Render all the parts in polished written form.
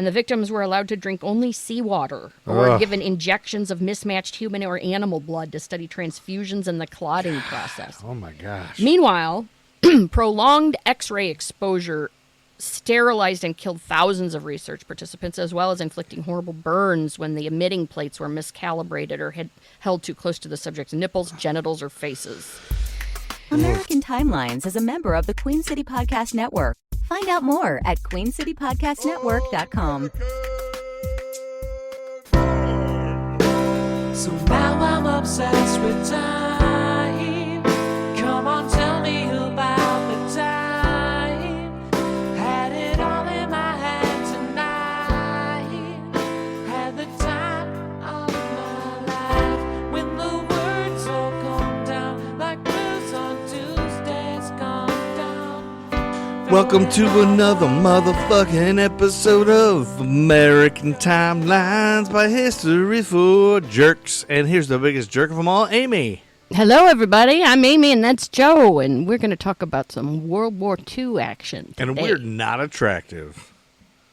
and the victims were allowed to drink only seawater or given injections of mismatched human or animal blood to study transfusions and the clotting process. Oh, my gosh. Meanwhile, prolonged X-ray exposure sterilized and killed thousands of research participants, as well as inflicting horrible burns when the emitting plates were miscalibrated or had held too close to the subject's nipples, genitals, or faces. American Timelines is a member of the Queen City Podcast Network. Find out more at queencitypodcastnetwork.com. So now I'm obsessed with time. Come on, tell me about the time. Had it all in my hand tonight. Had the time of my life. When the words all come down like blues on Tuesdays come down. Welcome to another motherfucking episode of American Timelines by History for Jerks. And here's the biggest jerk of them all, Amy. Hello, everybody. I'm Amy, and that's Joe, and we're going to talk about some World War II action today. And we're not attractive.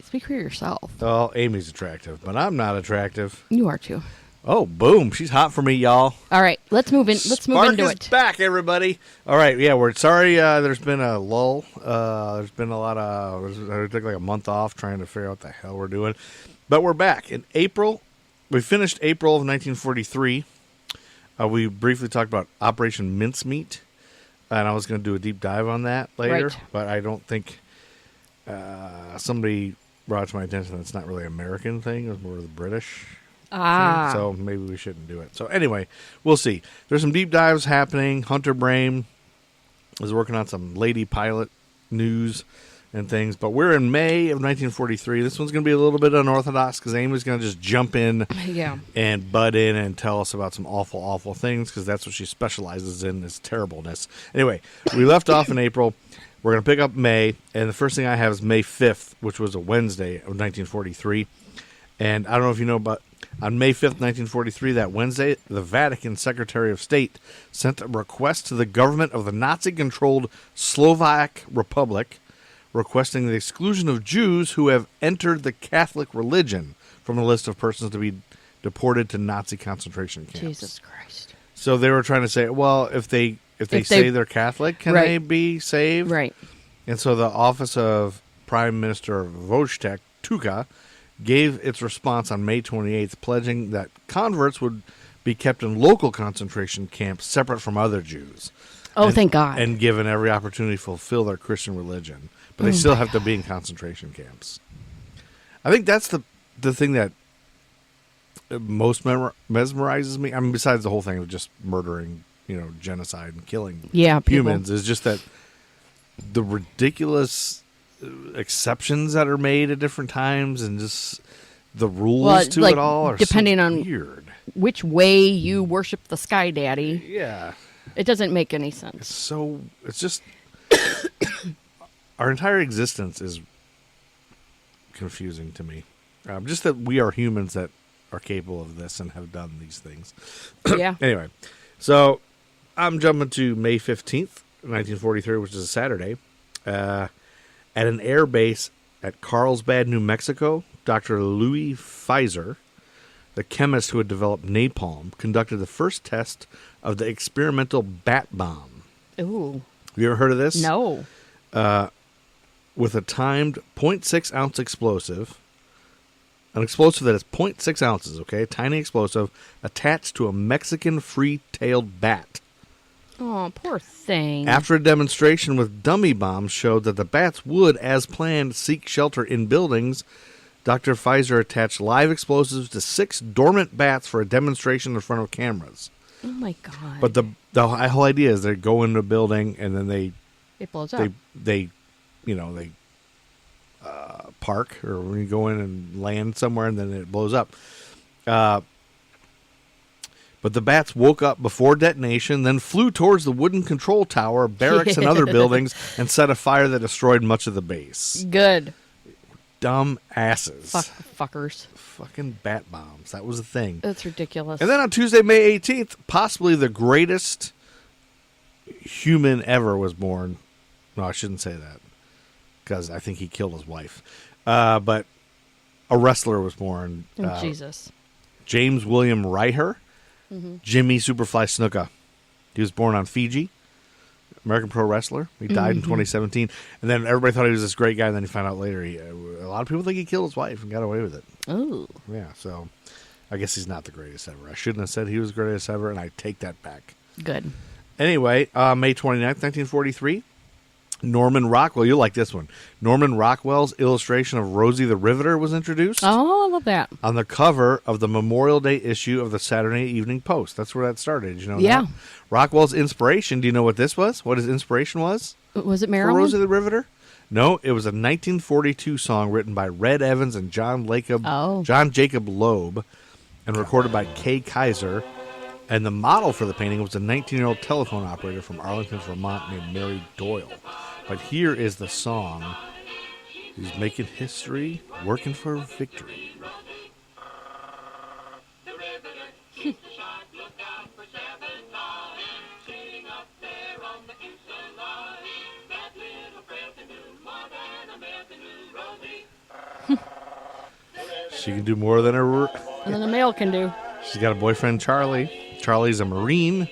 Speak for yourself. Well, Amy's attractive, but I'm not attractive. You are too. Oh, boom. She's hot for me, y'all. All right, let's move in. Let's move into it. Back, everybody. All right, yeah, we're sorry there's been a lull. There's been a lot of... I took like a month off trying to figure out what the hell we're doing. But we're back. In April, we finished April of 1943. We briefly talked about Operation Mincemeat, and I was going to do a deep dive on that later. Right. But I don't think somebody brought it to my attention that it's not really an American thing. It was more of the British. So maybe we shouldn't do it. So anyway, we'll see. There's some deep dives happening. Hunter Brain is working on some lady pilot news and things. But we're in May of 1943. This one's going to be a little bit unorthodox because Amy's going to just jump in and butt in and tell us about some awful, awful things because that's what she specializes in is terribleness. Anyway, we left off in April. We're going to pick up May. And the first thing I have is May 5th, which was a Wednesday of 1943. And I don't know if you know, but on May 5th, 1943, that Wednesday, the Vatican Secretary of State sent a request to the government of the Nazi-controlled Slovak Republic requesting the exclusion of Jews who have entered the Catholic religion from the list of persons to be deported to Nazi concentration camps. Jesus Christ. So they were trying to say, well, if they say they're Catholic, can they be saved? Right. And so the office of Prime Minister Wojtek Tuka gave its response on May 28th, pledging that converts would be kept in local concentration camps separate from other Jews. Oh, thank God. And given every opportunity to fulfill their Christian religion. But they still have to be in concentration camps. I think that's the thing that most mesmerizes me. I mean, besides the whole thing of just murdering, genocide and killing humans, is just that the ridiculous exceptions that are made at different times and just the rules to it all are depending so on weird. Which way you worship the Sky Daddy. Yeah. It doesn't make any sense. It's just our entire existence is confusing to me. Just that we are humans that are capable of this and have done these things. Yeah. Anyway, so I'm jumping to May 15th, 1943, which is a Saturday. At an air base at Carlsbad, New Mexico, Dr. Louis Pfizer, the chemist who had developed napalm, conducted the first test of the experimental bat bomb. Ooh. Have you ever heard of this? No. With a timed 0.6 ounce explosive, an explosive that is 0.6 ounces, okay, tiny explosive, attached to a Mexican free-tailed bat. Oh, poor thing. After a demonstration with dummy bombs showed that the bats would, as planned, seek shelter in buildings, Dr. Pfizer attached live explosives to 6 dormant bats for a demonstration in front of cameras. Oh, my God. But the whole idea is they go into a building and then it blows up. They park, or when you go in and land somewhere and then it blows up. But the bats woke up before detonation, then flew towards the wooden control tower, barracks, and other buildings, and set a fire that destroyed much of the base. Good. Dumb asses. Fuckers. Fucking bat bombs. That was a thing. That's ridiculous. And then on Tuesday, May 18th, possibly the greatest human ever was born. No, I shouldn't say that, because I think he killed his wife. But a wrestler was born. Jesus. James William Ryher, Jimmy Superfly Snuka. He was born on Fiji. American pro wrestler. He died in 2017. And then everybody thought he was this great guy, and then you find out later a lot of people think he killed his wife and got away with it. Oh. Yeah, so I guess he's not the greatest ever. I shouldn't have said he was the greatest ever, and I take that back. Good. Anyway, May 29th, 1943, Norman Rockwell, you'll like this one. Norman Rockwell's illustration of Rosie the Riveter was introduced. Oh, I love that. On the cover of the Memorial Day issue of the Saturday Evening Post. That's where that started. Did you know Yeah. that? Rockwell's inspiration, do you know what this was? What his inspiration was? Was it For Marilyn? Rosie the Riveter? No, it was a 1942 song written by Red Evans and John Jacob Loeb and recorded by Kay Kaiser. And the model for the painting was a 19-year-old telephone operator from Arlington, Vermont named Mary Doyle. But here is the song. He's making history, working for victory. She can do more than than a male can do. She's got a boyfriend, Charlie. Charlie's a Marine.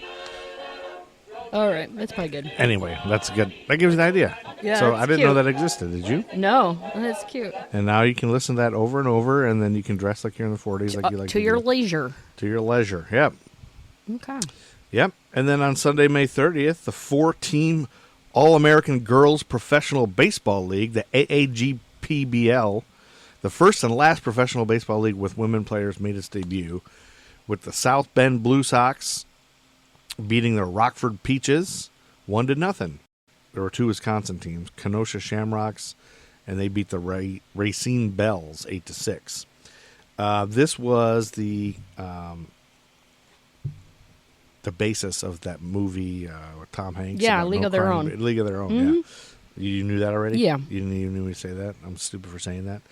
All right, that's probably good. Anyway, that's good. That gives you an idea. Yeah, so that's I didn't know cute. that existed. Did you? No, that's cute. And now you can listen to that over and over, and then you can dress like you're in the 40s, like you like To your do. leisure. To your leisure. Yep. Okay. Yep. And then on Sunday, May 30th, the 4-team All-American Girls Professional Baseball League, the AAGPBL, the first and last professional baseball league with women players, made its debut, with the South Bend Blue Sox beating the Rockford Peaches 1-0. There were two Wisconsin teams, Kenosha Shamrocks, and they beat the Racine Bells 8-6. This was the basis of that movie with Tom Hanks. Yeah, about League no of Their crime. Own. League of Their Own, yeah. You knew that already? Yeah. You didn't even knew me say that? I'm stupid for saying that.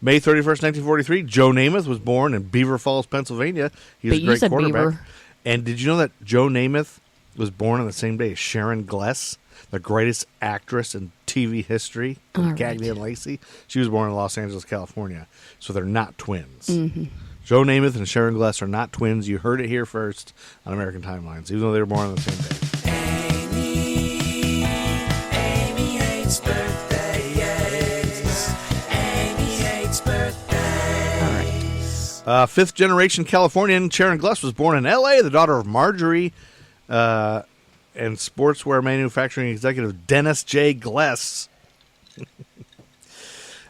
May 31st, 1943, Joe Namath was born in Beaver Falls, Pennsylvania. He was But a you great said quarterback. Beaver. And did you know that Joe Namath was born on the same day as Sharon Gless, the greatest actress in TV history, from All right. Cagney and Lacey? She was born in Los Angeles, California. So they're not twins. Mm-hmm. Joe Namath and Sharon Gless are not twins. You heard it here first on American Timelines, even though they were born on the same day. Amy hates birthdays. Amy hates birthdays. Fifth generation Californian Sharon Gless was born in L.A., the daughter of Marjorie and sportswear manufacturing executive Dennis J. Gless.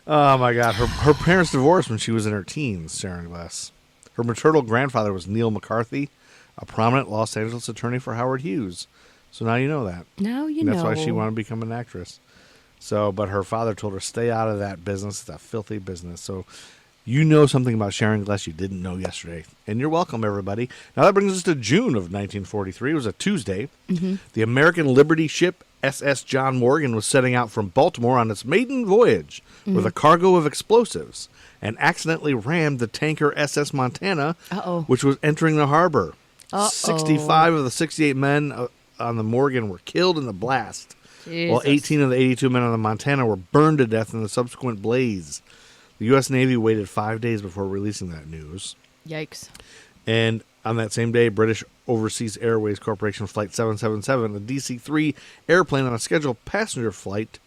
Oh, my God. Her parents divorced when she was in her teens, Sharon Gless. Her maternal grandfather was Neil McCarthy, a prominent Los Angeles attorney for Howard Hughes. So now you know that. Now you And know. that's why she wanted to become an actress. So, but her father told her, stay out of that business. It's a filthy business. So you know something about Sharon Gless you didn't know yesterday. And you're welcome, everybody. Now that brings us to June of 1943. It was a Tuesday. The American Liberty ship SS John Morgan was setting out from Baltimore on its maiden voyage with a cargo of explosives and accidentally rammed the tanker SS Montana, which was entering the harbor. 65 of the 68 men on the Morgan were killed in the blast, while 18 of the 82 men on the Montana were burned to death in the subsequent blaze. The U.S. Navy waited 5 days before releasing that news. Yikes. And on that same day, British Overseas Airways Corporation Flight 777, the DC-3 airplane on a scheduled passenger flight,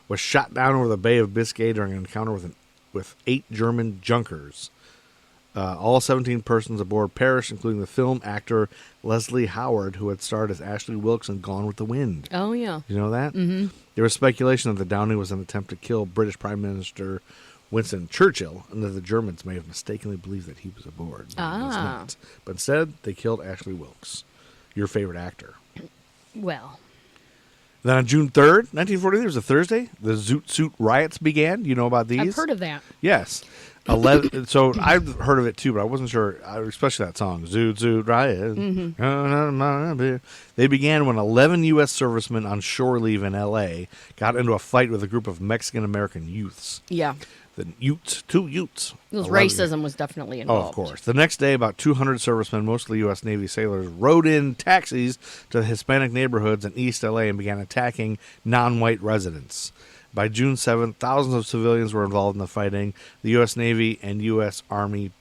was shot down over the Bay of Biscay during an encounter with 8 German junkers. All 17 persons aboard perished, including the film actor Leslie Howard, who had starred as Ashley Wilkes in Gone with the Wind. Oh, yeah. You know that? Mm-hmm. There was speculation that the downing was an attempt to kill British Prime Minister Winston Churchill, and that the Germans may have mistakenly believed that he was aboard. But he was not. But instead, they killed Ashley Wilkes, your favorite actor. Well. Then on June 3rd, 1943, there was a Thursday, the Zoot Suit Riots began. You know about these? I've heard of that. Yes. 11. So I've heard of it too, but I wasn't sure, especially that song, Zoot Suit Riot. Mm-hmm. They began when 11 U.S. servicemen on shore leave in L.A. got into a fight with a group of Mexican-American youths. Yeah. The Utes, 2 Utes. Because 11 racism was definitely Oh, involved. of course. The next day, about 200 servicemen, mostly U.S. Navy sailors, rode in taxis to the Hispanic neighborhoods in East L.A. and began attacking non-white residents. By June 7th, thousands of civilians were involved in the fighting. The U.S. Navy and U.S. Army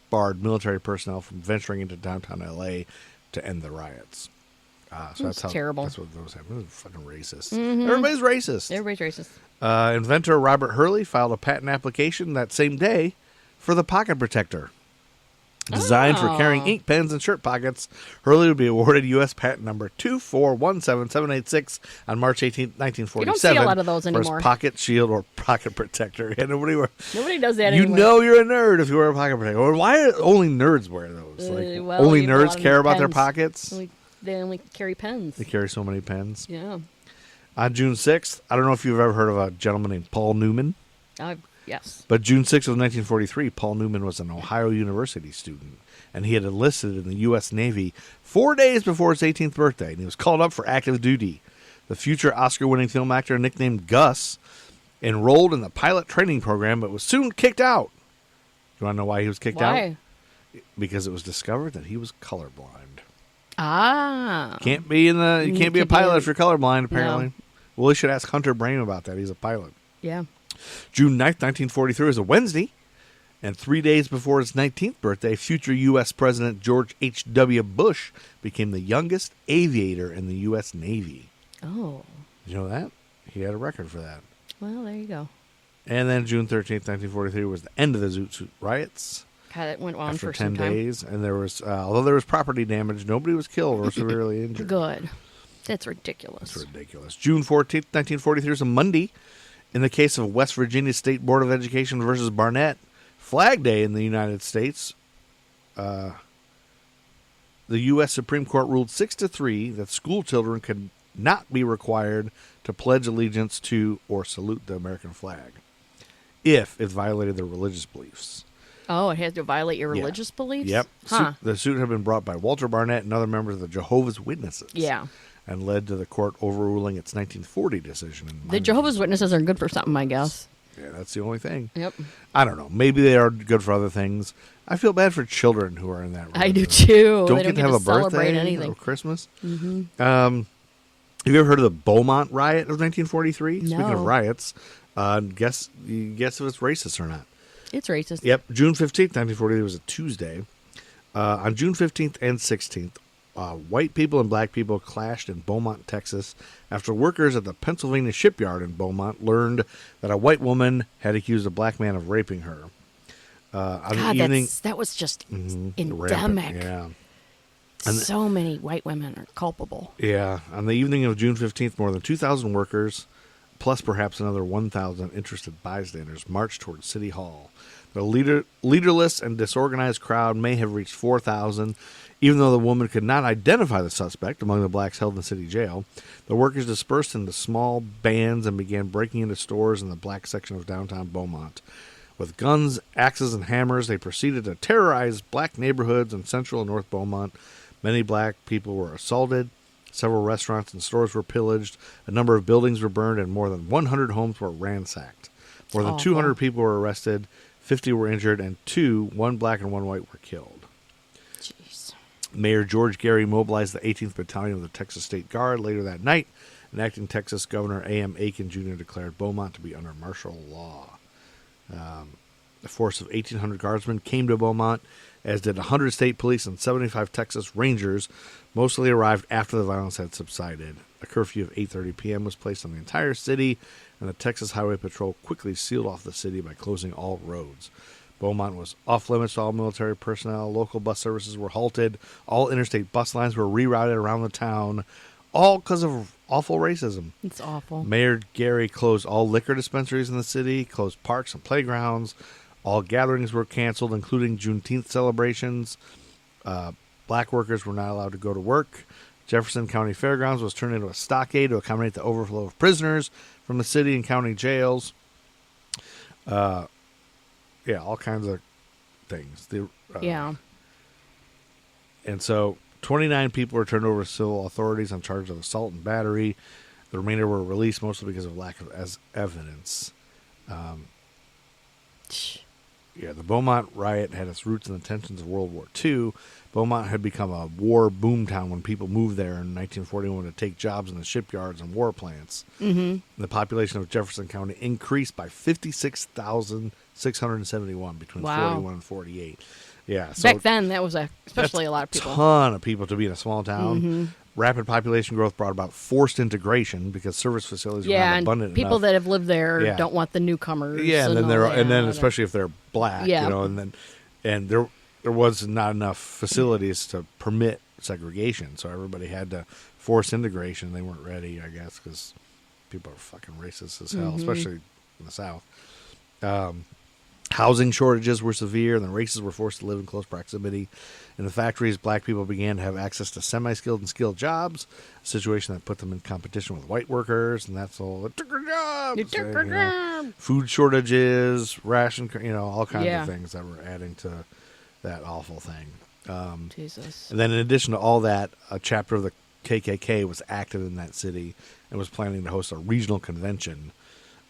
barred military personnel from venturing into downtown L.A. to end the riots. So that's how terrible. That's what those happened. It was fucking racist. Everybody's racist. Everybody's racist. Inventor Robert Hurley filed a patent application that same day for the pocket protector. Designed for carrying ink pens in shirt pockets, Hurley would be awarded U.S. patent number 2417786 on March 18, 1947. You don't see a lot of those for anymore. his pocket shield or pocket protector. Yeah, nobody does that You anymore. know you're a nerd if you wear a pocket protector. Or why do only nerds wear those? Well, only you have a lot nerds of care about their pens. pockets? They only carry pens. They carry so many pens. Yeah. On June 6th, I don't know if you've ever heard of a gentleman named Paul Newman. Yes. But June 6th of 1943, Paul Newman was an Ohio University student, and he had enlisted in the U.S. Navy 4 days before his 18th birthday, and he was called up for active duty. The future Oscar-winning film actor, nicknamed Gus, enrolled in the pilot training program, but was soon kicked out. You want to know why he was kicked out? Why? Because it was discovered that he was colorblind. Ah. You can't be a pilot if you're colorblind, apparently. No. Well, we should ask Hunter Brame about that. He's a pilot. Yeah. June 9th, 1943 is a Wednesday, and 3 days before his 19th birthday, future U.S. President George H.W. Bush became the youngest aviator in the U.S. Navy. Oh. Did you know that? He had a record for that. Well, there you go. And then June 13th, 1943 was the end of the Zoot Suit Riots. God, that went on After for 10 some time. days, and there was, although there was property damage, nobody was killed or severely injured. Good. That's ridiculous. It's ridiculous. June 14th, 1943 is a Monday. In the case of West Virginia State Board of Education versus Barnett, Flag Day in the United States, the U.S. Supreme Court ruled 6-3 that school children could not be required to pledge allegiance to or salute the American flag if it violated their religious beliefs. Oh, it had to violate your religious beliefs? Yep. Huh. The suit had been brought by Walter Barnett and other members of the Jehovah's Witnesses. Yeah. And led to the court overruling its 1940 decision. The Jehovah's Witnesses are good for something, I guess. Yeah, that's the only thing. Yep. I don't know. Maybe they are good for other things. I feel bad for children who are in that. I do religion. too. Don't They get to have a celebrate birthday anything. or Christmas. Mm-hmm. Have you ever heard of the Beaumont Riot of 1943? No. Speaking of riots, guess if it's racist or not. It's racist. Yep. June 15th, 1943 was a Tuesday. On June 15th and 16th, white people and black people clashed in Beaumont, Texas, after workers at the Pennsylvania shipyard in Beaumont learned that a white woman had accused a black man of raping her. On God, the evening, that was just endemic. rampant, yeah. And So many white women are culpable. Yeah. On the evening of June 15th, more than 2,000 workers, plus perhaps another 1,000 interested bystanders, marched towards City Hall. The leaderless and disorganized crowd may have reached 4,000. Even though the woman could not identify the suspect among the blacks held in the city jail, the workers dispersed into small bands and began breaking into stores in the black section of downtown Beaumont. With guns, axes, and hammers, they proceeded to terrorize black neighborhoods in central and north Beaumont. Many black people were assaulted. Several restaurants and stores were pillaged. A number of buildings were burned, and more than 100 homes were ransacked. More than 200 people were arrested. 50 were injured, and one black and one white, were killed. Jeez. Mayor George Gary mobilized the 18th Battalion of the Texas State Guard later that night, and acting Texas Governor A.M. Aiken Jr. declared Beaumont to be under martial law. A force of 1,800 guardsmen came to Beaumont, as did 100 state police and 75 Texas Rangers. Mostly arrived after the violence had subsided. A curfew of 8:30 p.m. was placed on the entire city, and the Texas Highway Patrol quickly sealed off the city by closing all roads. Beaumont was off-limits to all military personnel. Local bus services were halted. All interstate bus lines were rerouted around the town, all because of awful racism. It's awful. Mayor Gary closed all liquor dispensaries in the city, closed parks and playgrounds. All gatherings were canceled, including Juneteenth celebrations. Black workers were not allowed to go to work. Jefferson County Fairgrounds was turned into a stockade to accommodate the overflow of prisoners from the city and county jails. Yeah, all kinds of things. Yeah. And so 29 people were turned over to civil authorities on charge of assault and battery. The remainder were released mostly because of lack of evidence. Yeah, the Beaumont riot had its roots in the tensions of World War II. Beaumont had become a war boomtown when people moved there in 1941 to take jobs in the shipyards and war plants. Mm-hmm. The population of Jefferson County increased by 56,671 between 41 and 48. Yeah, so back then that was especially a lot of people. Ton of people to be in a small town. Rapid population growth brought about forced integration because service facilities were not abundant and people enough. that have lived there don't want the newcomers. Yeah, and then especially if they're black, Yeah. and there was not enough facilities to permit segregation, so everybody had to force integration. They weren't ready, I guess, because people are fucking racist as hell, especially in the South. Housing shortages were severe, and the races were forced to live in close proximity. In the factories, black people began to have access to semi-skilled and skilled jobs, a situation that put them in competition with white workers, and that's all. It took our jobs. It took our job. Food shortages, ration, all kinds of things that were adding to that awful thing. Jesus. And then in addition to all that, a chapter of the KKK was active in that city and was planning to host a regional convention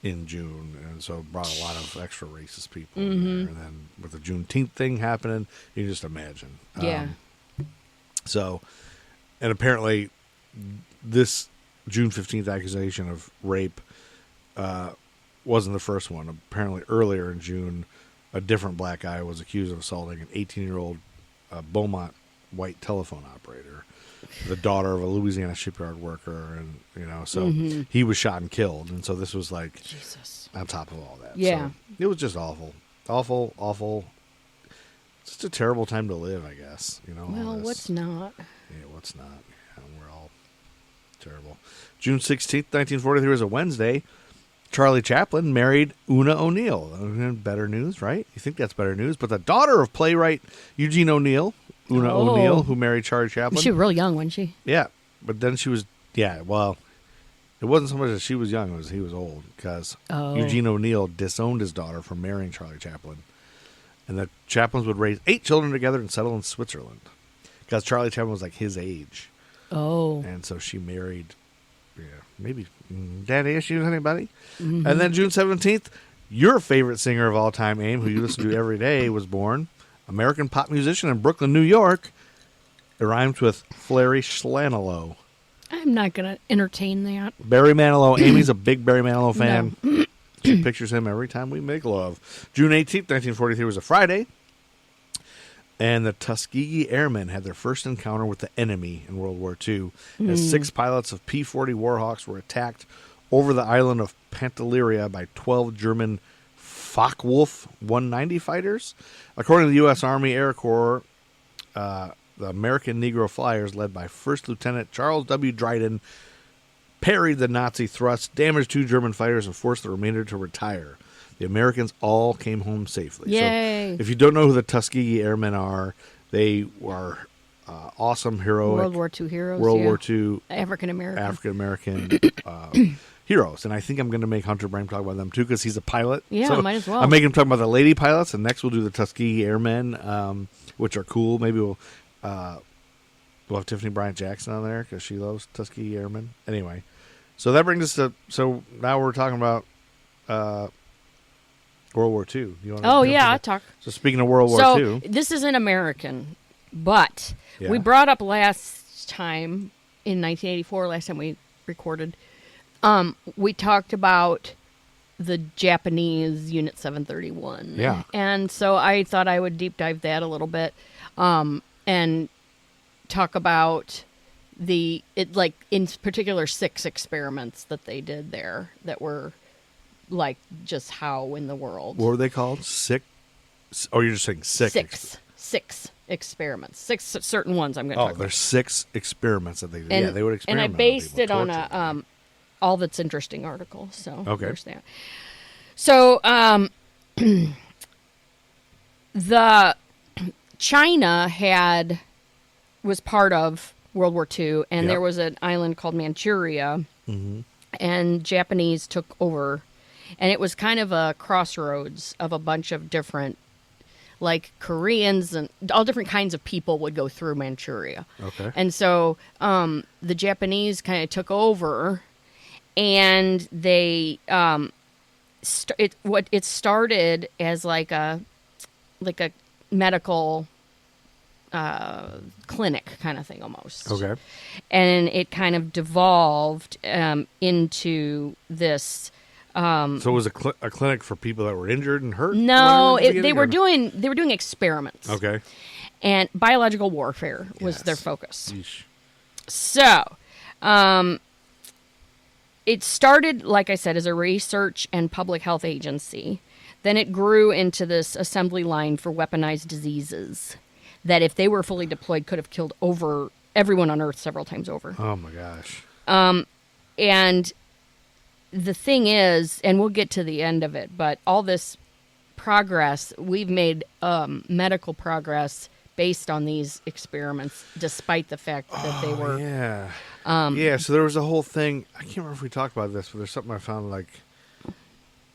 in June, and so it brought a lot of extra racist people in there. And then with the Juneteenth thing happening, you can just imagine. Yeah. So, and apparently this June 15th accusation of rape wasn't the first one. Apparently earlier in June, a different black guy was accused of assaulting an 18-year-old Beaumont white telephone operator, the daughter of a Louisiana shipyard worker, and so he was shot and killed, and so this was like Jesus on top of all that. Yeah. So it was just awful. It's just a terrible time to live, I guess. Well, what's not? Yeah, what's not? Yeah, we're all terrible. June 16th, 1943 was a Wednesday. Charlie Chaplin married Una O'Neill. Better news, right? You think that's better news? But the daughter of playwright Eugene O'Neill, Una O'Neill, who married Charlie Chaplin. She was real young, wasn't she? Yeah, but then she was, well, it wasn't so much that she was young, it was he was old, because Eugene O'Neill disowned his daughter from marrying Charlie Chaplin. And the Chaplins would raise 8 children together and settle in Switzerland, because Charlie Chaplin was like his age. Oh. And so she married, maybe daddy issues, anybody? And then June 17th, your favorite singer of all time, Aim, who you listen to every day, was born. American pop musician in Brooklyn, New York. It rhymes with Flary Schlanelo. I'm not going to entertain that. Barry Manilow. Amy's a big Barry Manilow fan. No. She pictures him every time we make love. June 18th, 1943 was a Friday. And the Tuskegee Airmen had their first encounter with the enemy in World War II as 6 pilots of P-40 Warhawks were attacked over the island of Pantelleria by 12 German Focke-Wulf 190 fighters. According to the U.S. Army Air Corps, the American Negro Flyers, led by First Lieutenant Charles W. Dryden, parried the Nazi thrust, damaged 2 German fighters, and forced the remainder to retire. The Americans all came home safely. Yay. So if you don't know who the Tuskegee Airmen are, they were awesome, heroic World War II heroes. World War II African-American heroes. And I think I'm going to make Hunter Brame talk about them too, because he's a pilot. Yeah, so might as well. I'm making him talk about the lady pilots, and next we'll do the Tuskegee Airmen, which are cool. Maybe we'll have Tiffany Bryant Jackson on there because she loves Tuskegee Airmen. Anyway, so that brings us to, so now we're talking about World War II. I'll talk. So speaking of World War II. This isn't American, but we brought up last time in 1984, last time we recorded, we talked about the Japanese Unit 731. Yeah. And so I thought I would deep dive that a little bit and talk about in particular 6 experiments that they did there that were like just how in the world. What were they called? Sick? Oh, you're just saying sick. 6 experiments. 6 certain ones I'm going to talk about. There's 6 experiments that they did. They would experiment. And I based it on a All That's Interesting article. So okay. There's that. So the China was part of World War II, and there was an island called Manchuria, and Japanese took over, and it was kind of a crossroads of a bunch of different, like Koreans and all different kinds of people would go through Manchuria. Okay. And so the Japanese kind of took over, and they it started as like a medical clinic kind of thing almost. Okay. And it kind of devolved into this. So it was a clinic for people that were injured and hurt? No, they were doing experiments. Okay. And biological warfare was their focus. Yeesh. So, it started, like I said, as a research and public health agency. Then it grew into this assembly line for weaponized diseases that, if they were fully deployed, could have killed over everyone on Earth several times over. Oh, my gosh. And the thing is, and we'll get to the end of it, but all this progress, we've made medical progress based on these experiments, despite the fact that they were... Yeah. So there was a whole thing. I can't remember if we talked about this, but there's something I found, like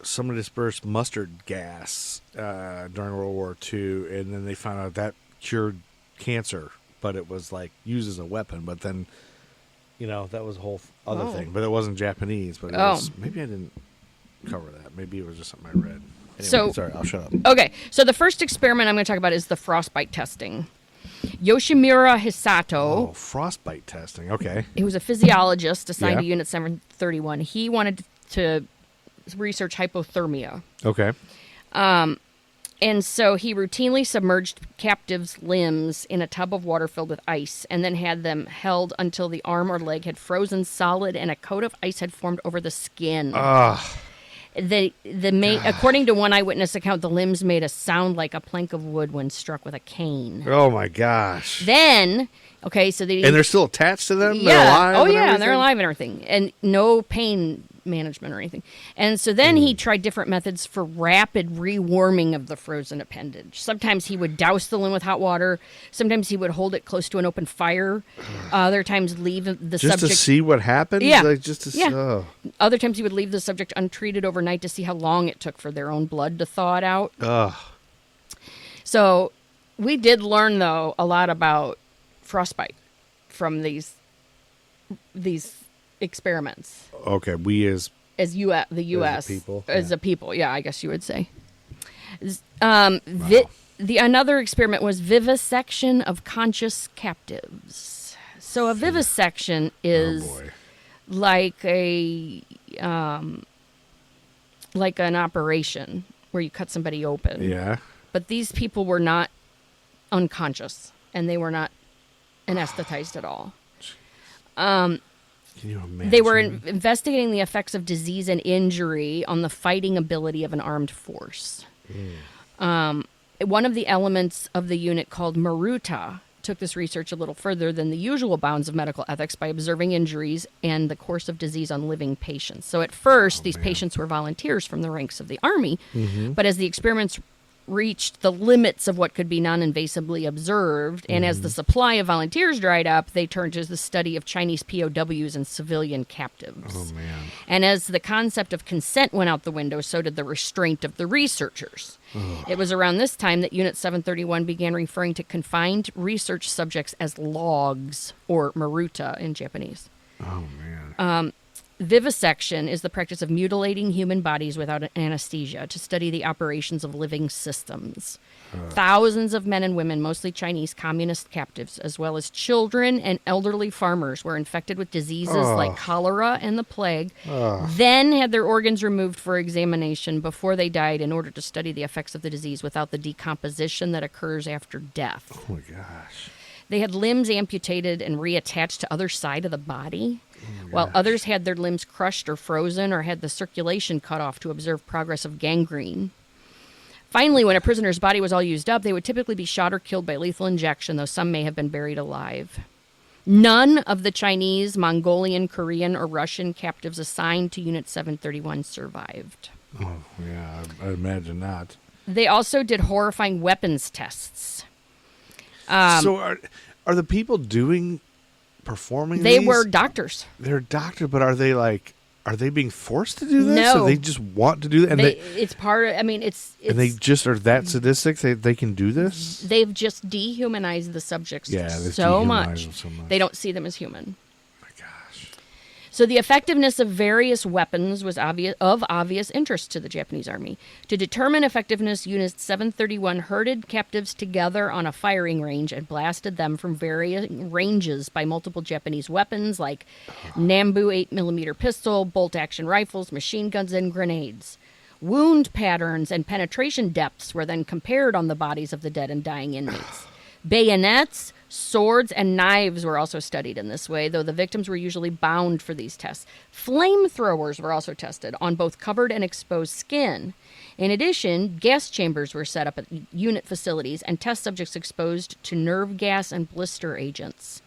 someone dispersed mustard gas during World War II, and then they found out that cured cancer, but it was like used as a weapon. But then, that was a whole other thing. But it wasn't Japanese. But it was, maybe I didn't cover that. Maybe it was just something I read. Anyway, sorry, I'll shut up. Okay, so the first experiment I'm going to talk about is the frostbite testing. Yoshimura Hisato. Oh, frostbite testing. Okay. He was a physiologist assigned to Yeah. Unit 731. He wanted to research hypothermia. Okay. And so he routinely submerged captives' limbs in a tub of water filled with ice and then had them held until the arm or leg had frozen solid and a coat of ice had formed over the skin. According to one eyewitness account, the limbs made a sound like a plank of wood when struck with a cane. Oh, my gosh. Then, And they're still attached to them? They're alive? Oh, yeah, and they're alive and everything. And no pain management or anything. And so then he tried different methods for rapid rewarming of the frozen appendage. Sometimes he would douse the limb with hot water. Sometimes he would hold it close to an open fire. Other times leave the subject... Just to see what happens? Yeah. Other times he would leave the subject untreated overnight to see how long it took for their own blood to thaw it out. So we did learn, though, a lot about frostbite from these experiments. Okay, we as the U.S. As a people, yeah, I guess you would say. Another experiment was vivisection of conscious captives. So a vivisection is like an operation where you cut somebody open. Yeah. But these people were not unconscious, and they were not anesthetized at all. Can you imagine? They were investigating the effects of disease and injury on the fighting ability of an armed force. One of the elements of the unit, called Maruta, took this research a little further than the usual bounds of medical ethics by observing injuries and the course of disease on living patients. So at first, these patients were volunteers from the ranks of the Army, but as the experiments reached the limits of what could be non-invasively observed, and as the supply of volunteers dried up, they turned to the study of Chinese POWs and civilian captives. Oh, man. And as the concept of consent went out the window, so did the restraint of the researchers. It was around this time that Unit 731 began referring to confined research subjects as logs, or maruta in Japanese. Oh, man. Vivisection is the practice of mutilating human bodies without anesthesia to study the operations of living systems. Thousands of men and women, mostly Chinese communist captives, as well as children and elderly farmers, were infected with diseases like cholera and the plague, then had their organs removed for examination before they died in order to study the effects of the disease without the decomposition that occurs after death. Oh, my gosh. They had limbs amputated and reattached to other side of the body, while others had their limbs crushed or frozen or had the circulation cut off to observe progress of gangrene. Finally, when a prisoner's body was all used up, they would typically be shot or killed by lethal injection, though some may have been buried alive. None of the Chinese, Mongolian, Korean, or Russian captives assigned to Unit 731 survived. Oh, yeah, I imagine not. They also did horrifying weapons tests. So are the people performing They these? were doctors. They're doctors, but are they being forced to do this? No. Or they just want to do that? And it's part of, it's and they just are that sadistic they can do this? They've just dehumanized the subjects Yeah, so much. them so much. They don't see them as human. Oh, my gosh. So the effectiveness of various weapons was of obvious interest to the Japanese army. To determine effectiveness, Unit 731 herded captives together on a firing range and blasted them from varying ranges by multiple Japanese weapons like Nambu 8mm pistol, bolt-action rifles, machine guns, and grenades. Wound patterns and penetration depths were then compared on the bodies of the dead and dying inmates. Bayonets, swords, and knives were also studied in this way, though the victims were usually bound for these tests. Flamethrowers were also tested on both covered and exposed skin. In addition, gas chambers were set up at unit facilities and test subjects exposed to nerve gas and blister agents.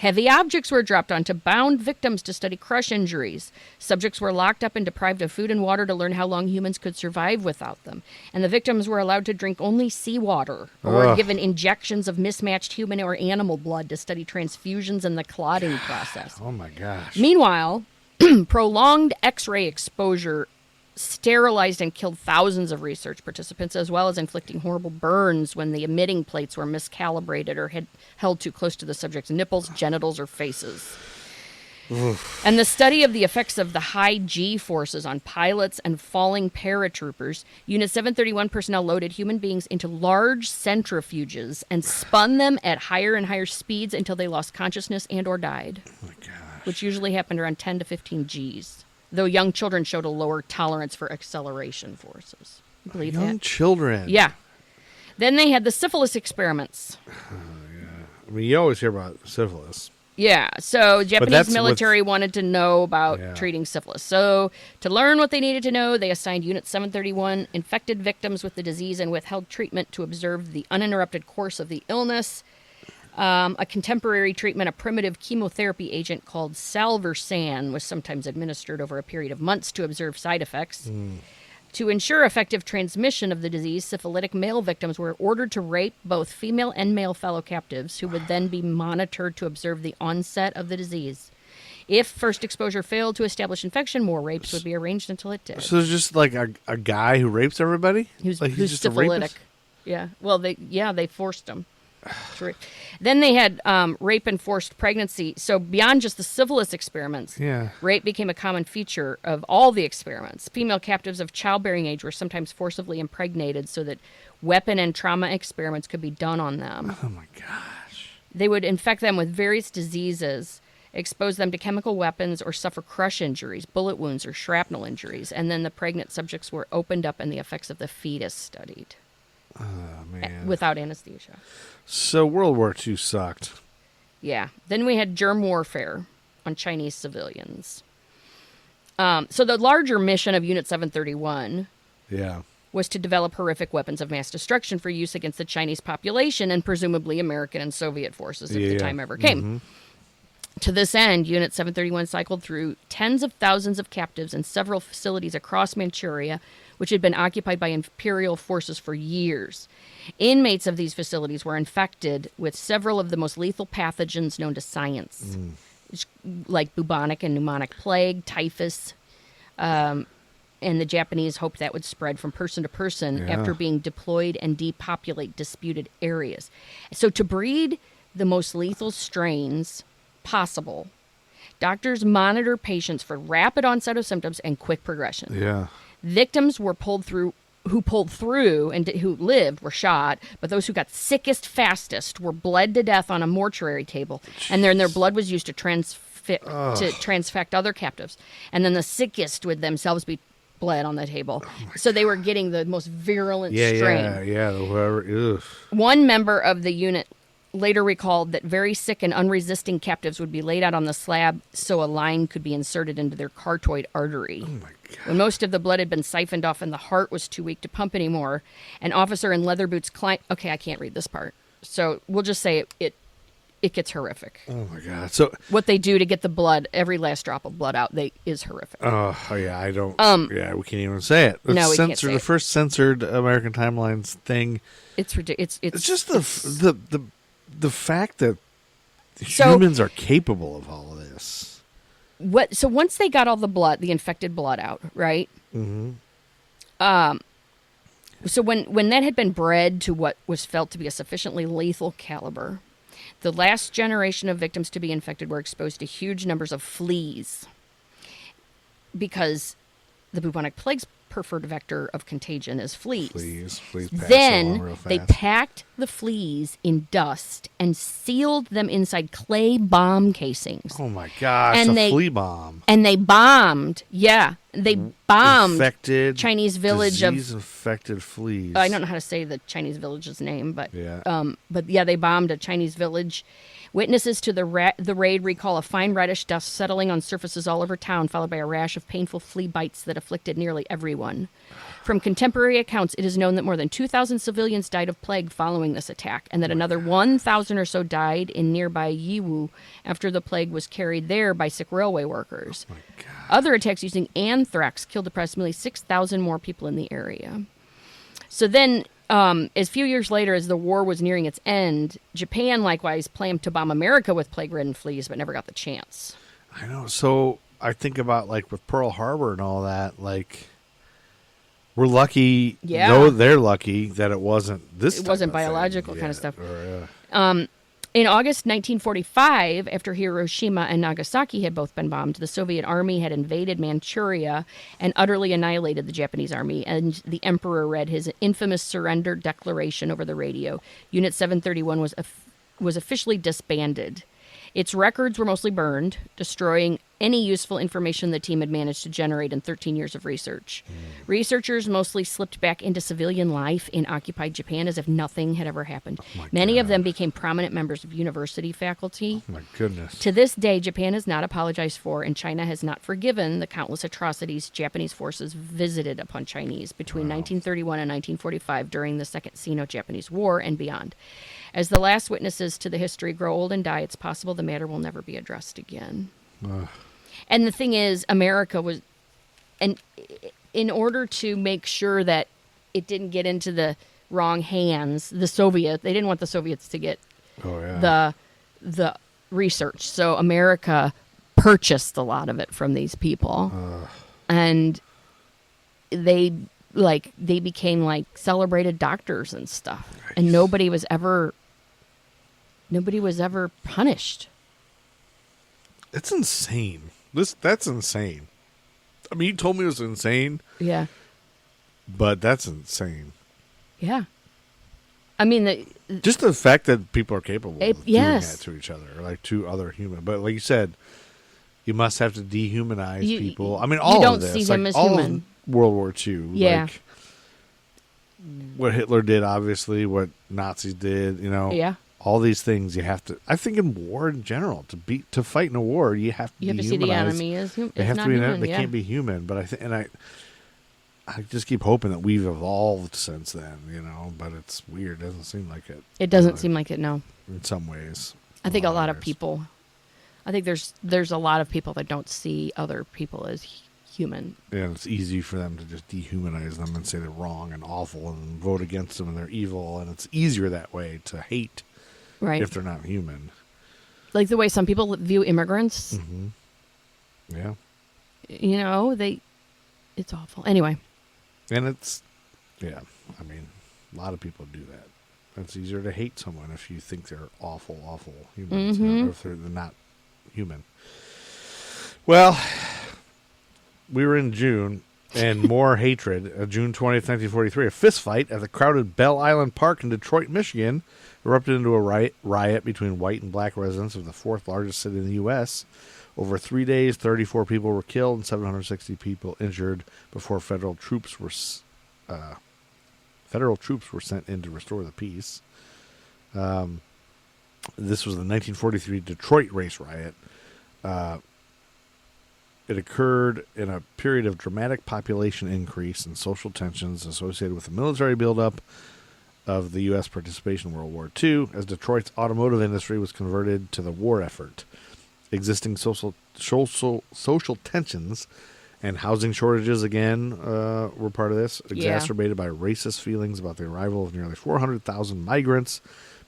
Heavy objects were dropped onto bound victims to study crush injuries. Subjects were locked up and deprived of food and water to learn how long humans could survive without them. And the victims were allowed to drink only seawater or given injections of mismatched human or animal blood to study transfusions and the clotting process. Oh, my gosh. Meanwhile, prolonged X-ray exposure sterilized and killed thousands of research participants, as well as inflicting horrible burns when the emitting plates were miscalibrated or had held too close to the subject's nipples, genitals, or faces. And the study of the effects of the high G forces on pilots and falling paratroopers, Unit 731 personnel loaded human beings into large centrifuges and spun them at higher and higher speeds until they lost consciousness and or died. Oh, my gosh. Which usually happened around 10 to 15 Gs. Though young children showed a lower tolerance for acceleration forces. You believe that? Young children. Yeah. Then they had the syphilis experiments. I mean, you always hear about syphilis. Yeah, so Japanese that's military wanted to know about treating syphilis. So to learn what they needed to know, they assigned Unit 731 infected victims with the disease and withheld treatment to observe the uninterrupted course of the illness. A contemporary treatment, a primitive chemotherapy agent called salvarsan, was sometimes administered over a period of months to observe side effects. To ensure effective transmission of the disease, syphilitic male victims were ordered to rape both female and male fellow captives, who would then be monitored to observe the onset of the disease. If first exposure failed to establish infection, more rapes would be arranged until it did. So it's just like a guy who rapes everybody? Who's just syphilitic. Yeah. Well, they forced him. Then they had rape and forced pregnancy. So beyond just the syphilis experiments, rape became a common feature of all the experiments. Female captives of childbearing age were sometimes forcibly impregnated so that weapon and trauma experiments could be done on them. Oh, my gosh. They would infect them with various diseases, expose them to chemical weapons, or suffer crush injuries, bullet wounds, or shrapnel injuries. And then the pregnant subjects were opened up and the effects of the fetus studied. Oh, man. Without anesthesia. So World War II sucked. Yeah. Then we had germ warfare on Chinese civilians. So the larger mission of Unit 731 was to develop horrific weapons of mass destruction for use against the Chinese population and presumably American and Soviet forces if the time ever came. Mm-hmm. To this end, Unit 731 cycled through tens of thousands of captives in several facilities across Manchuria, which had been occupied by imperial forces for years. Inmates of these facilities were infected with several of the most lethal pathogens known to science, like bubonic and pneumonic plague, typhus, and the Japanese hoped that would spread from person to person after being deployed and depopulate disputed areas. So to breed the most lethal strains possible, doctors monitor patients for rapid onset of symptoms and quick progression. Yeah. Victims were who pulled through and who lived were shot, but those who got sickest fastest were bled to death on a mortuary table, and then their blood was used to transfect other captives, and then the sickest would themselves be bled on the table. So they were getting the most virulent strain. Whoever. One member of the unit later recalled that very sick and unresisting captives would be laid out on the slab so a line could be inserted into their carotid artery. Oh, my God. When most of the blood had been siphoned off and the heart was too weak to pump anymore, an officer in leather boots climbed... Okay, I can't read this part. So we'll just say it gets horrific. Oh, my God. So what they do to get the blood, every last drop of blood out, is horrific. Oh, yeah, I don't... yeah, we can't even say it. No, we can't say the it. first censored American Timelines thing. It's ridiculous. It's just the fact that humans are capable of all of this. So once they got all the infected blood out, right? Mm-hmm. So when that had been bred to what was felt to be a sufficiently lethal caliber, The last generation of victims to be infected were exposed to huge numbers of fleas because the bubonic plague's preferred vector of contagion is fleas. Fleas pass along Then real fast. they packed the fleas in dust and sealed them inside clay bomb casings. Oh my gosh, And a they- flea bomb. And they bombed, they bombed Infected Chinese village of... disease-infected fleas. I don't know how to say the Chinese village's name, but Yeah. they bombed a Chinese village. Witnesses to the raid recall a fine reddish dust settling on surfaces all over town, followed by a rash of painful flea bites that afflicted nearly everyone. From contemporary accounts, it is known that more than 2,000 civilians died of plague following this attack, and that another 1,000 or so died in nearby Yiwu after the plague was carried there by sick railway workers. Oh my God. Other attacks using anthrax killed approximately 6,000 more people in the area. So then, a few years later, as the war was nearing its end, Japan likewise planned to bomb America with plague-ridden fleas, but never got the chance. I know. So I think about like with Pearl Harbor and all that, like we're lucky. Yeah. No, they're lucky that it wasn't this. It type wasn't of thing biological kind of yet, stuff. or, In August 1945, after Hiroshima and Nagasaki had both been bombed, the Soviet army had invaded Manchuria and utterly annihilated the Japanese army, and the emperor read his infamous surrender declaration over the radio. Unit 731 was officially disbanded. Its records were mostly burned, destroying any useful information the team had managed to generate in 13 years of research. Researchers mostly slipped back into civilian life in occupied Japan as if nothing had ever happened. Many of them became prominent members of university faculty. my goodness. To this day, Japan has not apologized for, and China has not forgiven the countless atrocities Japanese forces visited upon Chinese between 1931 and 1945 during the Second Sino-Japanese War and beyond. As the last witnesses to the history grow old and die, it's possible the matter will never be addressed again. And the thing is, America was, and in order to make sure that it didn't get into the wrong hands, they didn't want the Soviets to get the research. So America purchased a lot of it from these people. And they became like celebrated doctors and stuff. Nice. And nobody was ever punished. It's insane. That's insane. I mean, you told me it was insane. Yeah. But that's insane. Yeah. I mean, just the fact that people are capable of doing yes. that to each other, or like to other humans. But like you said, you must have to dehumanize people. I mean, all you don't of this, see them like as all human. Of World War II. Yeah. Like what Hitler did, obviously, what Nazis did, you know. Yeah. All these things you have to. I think in war in general, to fight in a war, you have to. You have to see the enemy as human. They have not to be. human, They can't be human. But I just keep hoping that we've evolved since then, you know. But it's weird. It doesn't seem like it. It doesn't seem like it. No. In some ways, I think a lot of people. I think there's a lot of people that don't see other people as human. Yeah, it's easy for them to just dehumanize them and say they're wrong and awful and vote against them and they're evil. And it's easier that way to hate. Right. If they're not human. Like the way some people view immigrants. Mm-hmm. Yeah. You know, it's awful. Anyway. And I mean, a lot of people do that. It's easier to hate someone if you think they're awful, awful humans, mm-hmm. or if they're not human. Well, we were in June, and more hatred. June 20th, 1943, a fistfight at the crowded Bell Island Park in Detroit, Michigan, erupted into a riot between white and black residents of the fourth largest city in the U.S. Over 3 days, 34 people were killed and 760 people injured before federal troops were sent in to restore the peace. This was the 1943 Detroit Race Riot. It occurred in a period of dramatic population increase and social tensions associated with the military buildup of the U.S. participation in World War II, as Detroit's automotive industry was converted to the war effort. Existing social tensions and housing shortages, again, were part of this, exacerbated by racist feelings about the arrival of nearly 400,000 migrants,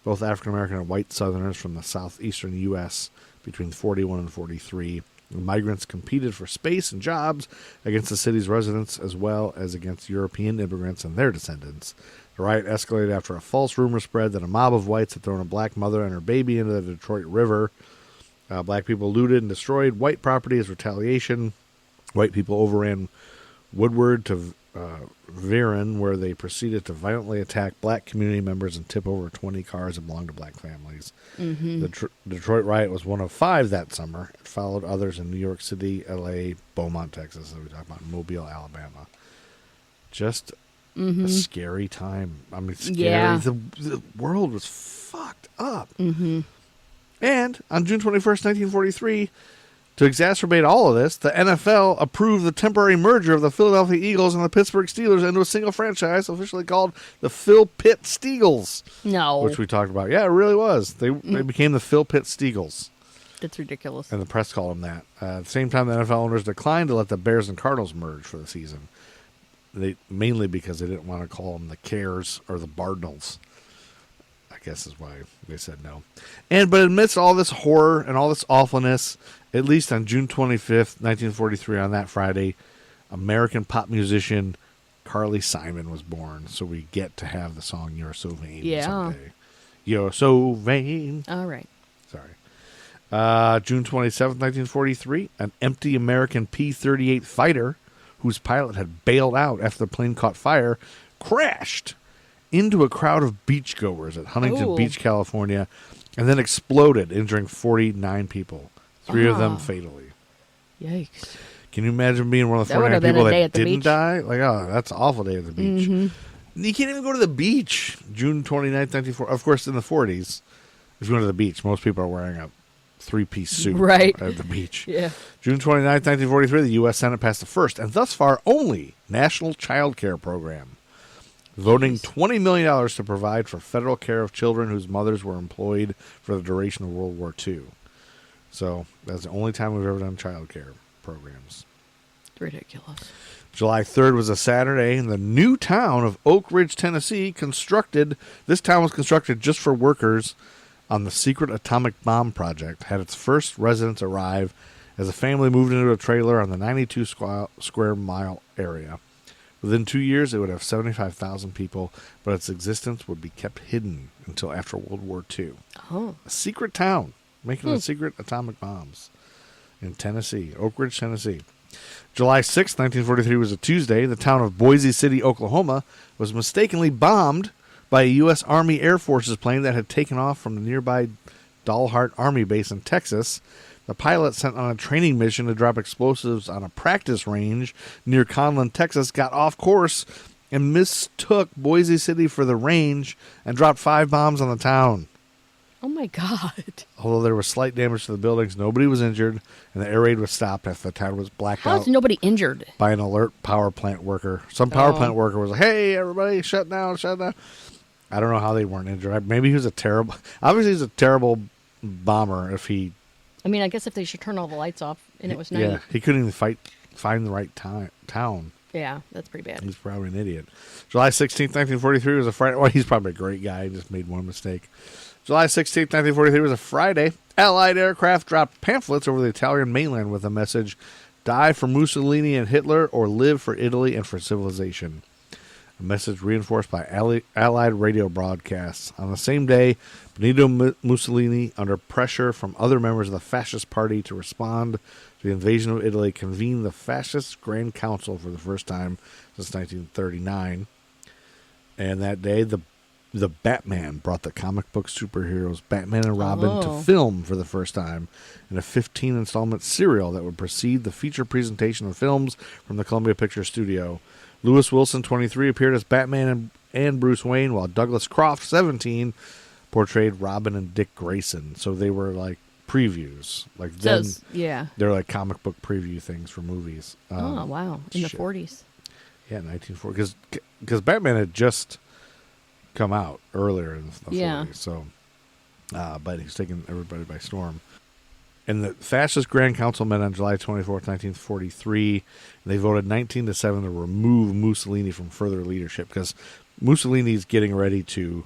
both African-American and white Southerners from the southeastern U.S. between 41 and 43, The migrants competed for space and jobs against the city's residents as well as against European immigrants and their descendants. The riot escalated after a false rumor spread that a mob of whites had thrown a black mother and her baby into the Detroit River. Black people looted and destroyed white property as retaliation. White people overran Woodward to Viren, where they proceeded to violently attack black community members and tip over 20 cars that belonged to black families. Mm-hmm. The Detroit riot was one of 5 that summer. It followed others in New York City, L.A., Beaumont, Texas, that we talked about, Mobile, Alabama. Just a scary time. I mean, scary. Yeah. The world was fucked up. Mm-hmm. And on June 21st, 1943, to exacerbate all of this, the NFL approved the temporary merger of the Philadelphia Eagles and the Pittsburgh Steelers into a single franchise, officially called the Phil-Pitt Steagles. No. Which we talked about. Yeah, it really was. They became the Phil-Pitt Steagles. That's ridiculous. And the press called them that. At the same time, the NFL owners declined to let the Bears and Cardinals merge for the season. Mainly because they didn't want to call them the Cares or the Bardinals. I guess is why they said no. But amidst all this horror and all this awfulness, at least on June 25th, 1943, on that Friday, American pop musician Carly Simon was born. So we get to have the song You're So Vain someday. You're so vain. All right. Sorry. June 27th, 1943, an empty American P-38 fighter whose pilot had bailed out after the plane caught fire crashed into a crowd of beachgoers at Huntington Beach, California, and then exploded, injuring 49 people, 3 of them fatally. Yikes. Can you imagine being one of the 49 people that didn't die? Like, oh, that's an awful day at the beach. Mm-hmm. You can't even go to the beach. June 29th, 1940. Of course, in the 40s, if you went to the beach, most people are wearing a 3-piece suit at the beach. Yeah. June 29th, 1943, the U.S. Senate passed the first, and thus far only, National Child Care Program, voting $20 million to provide for federal care of children whose mothers were employed for the duration of World War II. So that's the only time we've ever done child care programs. Ridiculous. July 3rd was a Saturday, and the new town of Oak Ridge, Tennessee, this town was constructed just for workers on the secret atomic bomb project, had its first residents arrive as a family moved into a trailer on the 92 square mile area. Within 2 years, it would have 75,000 people, but its existence would be kept hidden until after World War II. Oh. A secret town making a secret atomic bombs in Tennessee, Oak Ridge, Tennessee. July 6, 1943 was a Tuesday. The town of Boise City, Oklahoma, was mistakenly bombed by a U.S. Army Air Forces plane that had taken off from the nearby Dalhart Army Base in Texas. The pilot, sent on a training mission to drop explosives on a practice range near Conlin, Texas, got off course and mistook Boise City for the range and dropped 5 bombs on the town. Oh, my God. Although there was slight damage to the buildings, nobody was injured, and the air raid was stopped after the town was blacked out. How's nobody injured? By an alert power plant worker. Some power plant worker was like, hey, everybody, shut down. I don't know how they weren't injured. Maybe he was obviously he's a terrible bomber if he... I mean, I guess if they should turn all the lights off and it was night. Yeah, he couldn't even find the right town. Yeah, that's pretty bad. He's probably an idiot. July 16th, 1943 was a Friday. Well, he's probably a great guy. He just made one mistake. July 16th, 1943 was a Friday. Allied aircraft dropped pamphlets over the Italian mainland with a message, die for Mussolini and Hitler or live for Italy and for civilization. A message reinforced by Allied radio broadcasts. On the same day, Benito Mussolini, under pressure from other members of the Fascist Party to respond to the invasion of Italy, convened the Fascist Grand Council for the first time since 1939. And that day, the Batman brought the comic book superheroes Batman and Robin to film for the first time in a 15-installment serial that would precede the feature presentation of films from the Columbia Pictures Studio. Lewis Wilson, 23, appeared as Batman and Bruce Wayne, while Douglas Croft, 17, portrayed Robin and Dick Grayson. So they were like previews. Like then, they're like comic book preview things for movies. Oh, wow. In the 40s. Yeah, 1940. Because Batman had just come out earlier in the 40s. So, but he's taken everybody by storm. And the Fascist Grand Council met on July 24th, 1943. And they voted 19-7 to remove Mussolini from further leadership because Mussolini's getting ready to,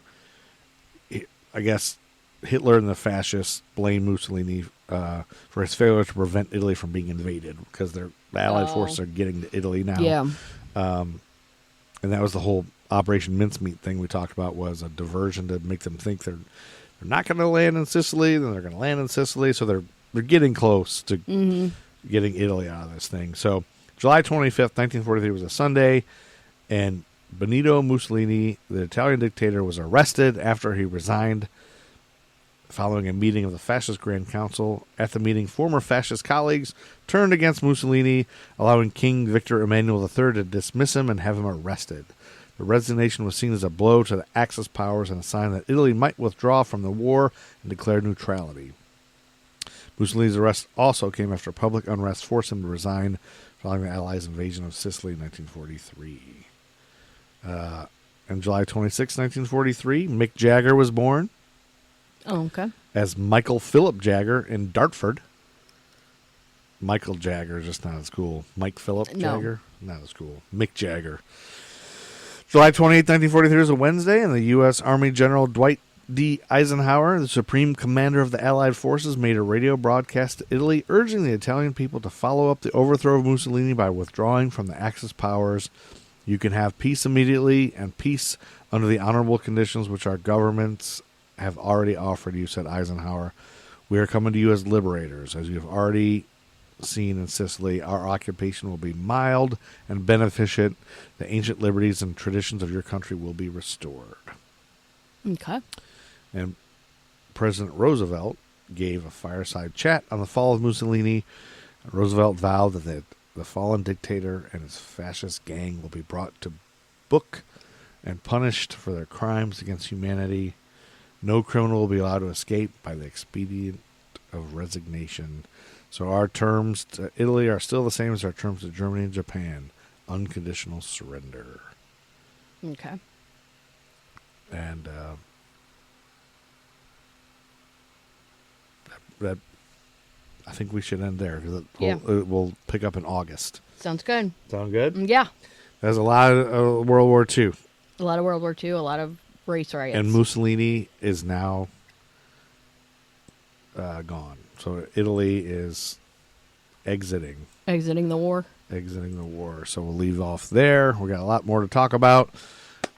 I guess, Hitler and the fascists blame Mussolini for his failure to prevent Italy from being invaded, because the Allied forces are getting to Italy now. Yeah. And that was the whole Operation Mincemeat thing we talked about, was a diversion to make them think they're not going to land in Sicily, then they're going to land in Sicily. So they're getting close to getting Italy out of this thing. So July 25th, 1943 was a Sunday, and Benito Mussolini, the Italian dictator, was arrested after he resigned following a meeting of the Fascist Grand Council. At the meeting, former fascist colleagues turned against Mussolini, allowing King Victor Emmanuel III to dismiss him and have him arrested. The resignation was seen as a blow to the Axis powers and a sign that Italy might withdraw from the war and declare neutrality. Mussolini's arrest also came after public unrest forced him to resign following the Allies' invasion of Sicily in 1943. On July 26, 1943, Mick Jagger was born. Oh, okay. As Michael Philip Jagger in Dartford. Michael Jagger is just not as cool. Mike Philip Jagger? Not as cool. Mick Jagger. July 28, 1943 is a Wednesday, and the U.S. Army General Dwight D. Eisenhower, the supreme commander of the Allied forces, made a radio broadcast to Italy urging the Italian people to follow up the overthrow of Mussolini by withdrawing from the Axis powers. You can have peace immediately and peace under the honorable conditions which our governments have already offered you, said Eisenhower. We are coming to you as liberators. As you have already seen in Sicily, our occupation will be mild and beneficent. The ancient liberties and traditions of your country will be restored. Okay. And President Roosevelt gave a fireside chat on the fall of Mussolini. Roosevelt vowed that the fallen dictator and his fascist gang will be brought to book and punished for their crimes against humanity. No criminal will be allowed to escape by the expedient of resignation. So our terms to Italy are still the same as our terms to Germany and Japan. Unconditional surrender. Okay. And that I think we should end there, because we'll pick up in August. Sounds good. Sound good? Yeah. There's a lot of World War II. A lot of World War II, a lot of race riots. And Mussolini is now gone. So Italy is exiting the war. So we'll leave off there. We got a lot more to talk about.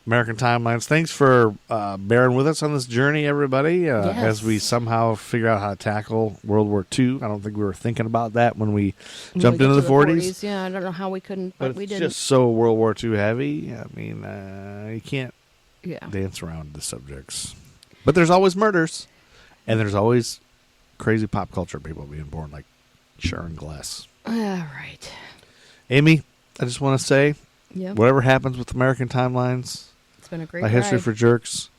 American Timelines. Thanks for bearing with us on this journey, everybody, as we somehow figure out how to tackle World War II. I don't think we were thinking about that when we jumped into the 40s. Yeah, I don't know how we couldn't, but we didn't. It's just so World War II heavy. I mean, you can't dance around the subjects. But there's always murders, and there's always crazy pop culture people being born, like Sharon Gless. All right. Amy, I just want to say, Yep. whatever happens with American Timelines, it's been a great A History ride. for Jerks,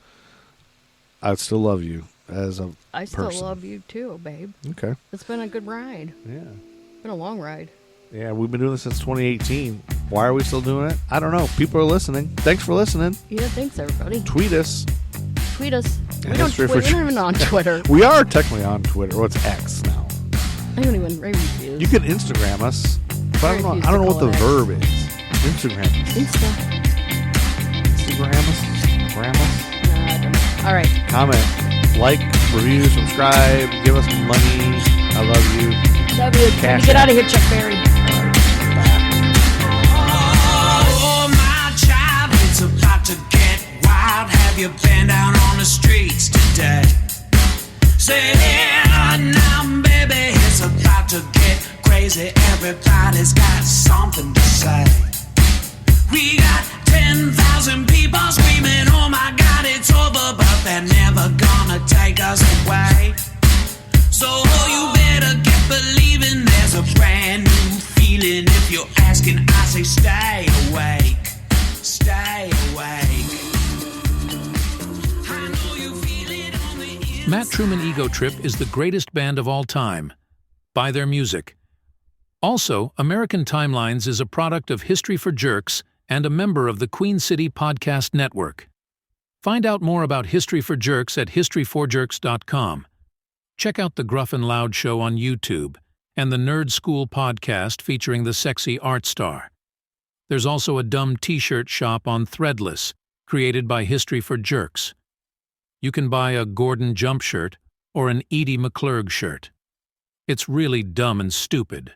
I'd still love you as a I still person. love you too, babe. Okay. It's been a good ride. Yeah. It's been a long ride. Yeah, we've been doing this since 2018. Why are we still doing it? I don't know. People are listening. Thanks for listening. Yeah, thanks everybody. Tweet us. Tweet us. A We don't History for tweet. We're not Jerks. even on Twitter. We are technically on Twitter. Well, it's X now. I don't even refuse. You can Instagram us. But I don't refuse know to what the call it verb is. Instagram us. Insta. Instagram us. Gram us. Nah, I don't know. All right. Comment. Like. Review. Subscribe. Give us money. I love you. Love you. Cash Get App. out of here, Chuck Berry. Oh, my child, it's about to get wild. Have you been down on the streets today? Say, now, baby, it's about to get crazy. Everybody's got something to say. We got 10,000 people screaming, oh my God, it's over, but they're never gonna take us away. So you better get believing there's a brand new feeling. If you're asking, I say stay awake, stay awake. I know you feel it on the inside. Matt Truman Ego Trip is the greatest band of all time. Buy their music. Also, American Timelines is a product of History for Jerks and a member of the Queen City Podcast Network. Find out more about History for Jerks at historyforjerks.com. Check out the Gruff and Loud Show on YouTube and the Nerd School podcast featuring the sexy art star. There's also a dumb t-shirt shop on Threadless, created by History for Jerks. You can buy a Gordon Jump shirt or an Edie McClurg shirt. It's really dumb and stupid.